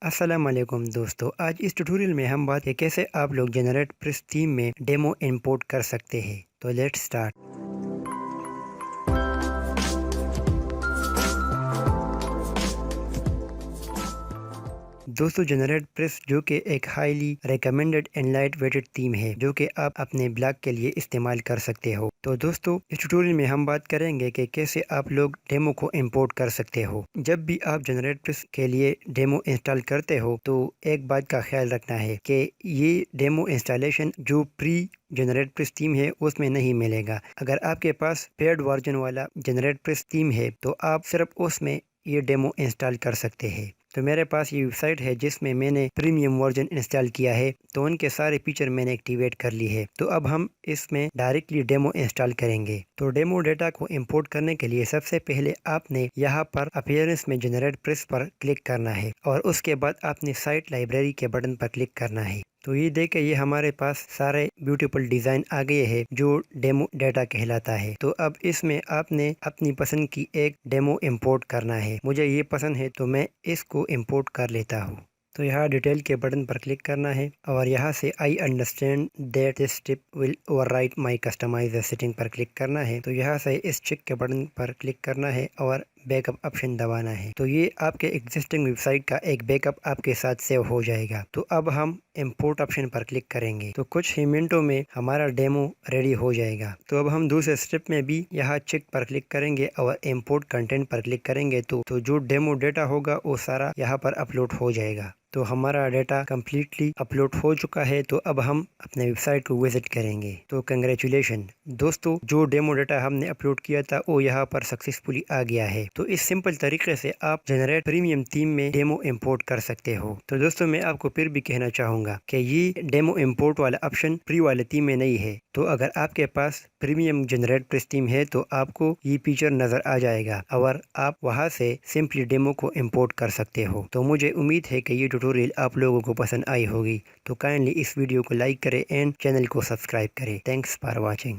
السلام علیکم دوستو، آج اس ٹیوٹوریل میں ہم بات ہے کیسے آپ لوگ جنریٹ پریس تھیم میں ڈیمو امپورٹ کر سکتے ہیں۔ تو لیٹس سٹارٹ۔ دوستو جنریٹ پریس جو کہ ایک highly recommended and light weighted theme ہے جو کہ آپ اپنے بلاگ کے لیے استعمال کر سکتے ہو۔ تو دوستو اس ٹیوٹوریل میں ہم بات کریں گے کہ کیسے آپ لوگ ڈیمو کو امپورٹ کر سکتے ہو۔ جب بھی آپ جنریٹ پریس کے لیے ڈیمو انسٹال کرتے ہو تو ایک بات کا خیال رکھنا ہے کہ یہ ڈیمو انسٹالیشن جو پری جنریٹ پریس تھیم ہے اس میں نہیں ملے گا۔ اگر آپ کے پاس پیڈ ورژن والا جنریٹ پریس تھیم ہے تو آپ صرف اس میں یہ ڈیمو انسٹال کر سکتے ہیں۔ تو میرے پاس یہ ویب سائٹ ہے جس میں میں نے پریمیم ورژن انسٹال کیا ہے، تو ان کے سارے فیچر میں نے ایکٹیویٹ کر لی ہے۔ تو اب ہم اس میں ڈائریکٹلی ڈیمو انسٹال کریں گے۔ تو ڈیمو ڈیٹا کو امپورٹ کرنے کے لیے سب سے پہلے آپ نے یہاں پر اپیئرنس میں جنریٹ پریس پر کلک کرنا ہے اور اس کے بعد آپ نے سائٹ لائبریری کے بٹن پر کلک کرنا ہے۔ تو یہ دیکھیں، یہ ہمارے پاس سارے بیوٹیفل ڈیزائن آ گئے ہیں جو ڈیمو ڈیٹا کہلاتا ہے۔ تو اب اس میں آپ نے اپنی پسند کی ایک ڈیمو امپورٹ کرنا ہے۔ مجھے یہ پسند ہے تو میں اس کو امپورٹ کر لیتا ہوں۔ تو یہاں ڈیٹیل کے بٹن پر کلک کرنا ہے اور یہاں سے I understand that this step will overwrite my customized setting per click کرنا ہے۔ تو یہاں سے اس چیک کے بٹن پر کلک کرنا ہے اور بیک اپ آپشن دبانا ہے۔ تو یہ آپ کے ایگزسٹنگ ویب سائٹ کا ایک بیک اپ آپ کے ساتھ سیو ہو جائے گا۔ تو اب ہم امپورٹ آپشن پر کلک کریں گے تو کچھ ہی منٹوں میں ہمارا ڈیمو ریڈی ہو جائے گا۔ تو اب ہم دوسرے اسٹیپ میں بھی یہاں چیک پر کلک کریں گے اور امپورٹ کنٹینٹ پر کلک کریں گے تو جو ڈیمو ڈیٹا ہوگا وہ سارا یہاں پر اپلوڈ ہو جائے گا۔ تو ہمارا ڈیٹا کمپلیٹلی اپلوڈ ہو چکا ہے۔ تو اب ہم اپنے ویب سائٹ کو وزٹ کریں گے۔ تو کنگریچولیشن دوستو، جو ڈیمو ڈیٹا ہم نے اپلوڈ کیا تھا وہ یہاں پر سکسیسفلی آ گیا ہے۔ تو اس سمپل طریقے سے آپ جنریٹ پریمیم تھیم میں ڈیمو امپورٹ کر سکتے ہو۔ تو دوستو میں آپ کو پھر بھی کہنا چاہوں گا کہ یہ ڈیمو امپورٹ والا آپشن پری والے تھیم میں نہیں ہے۔ تو اگر آپ کے پاس پریمیم جنریٹ پریس تھیم ہے تو آپ کو یہ فیچر نظر آ جائے گا اور آپ وہاں سے سمپلی ڈیمو کو امپورٹ کر سکتے ہو۔ تو مجھے امید ہے کہ یہ ٹیوٹوریل آپ لوگوں کو پسند آئی ہوگی۔ تو کائنڈلی اس ویڈیو کو لائک کریں اینڈ چینل کو سبسکرائب کریں۔ Thanks for watching.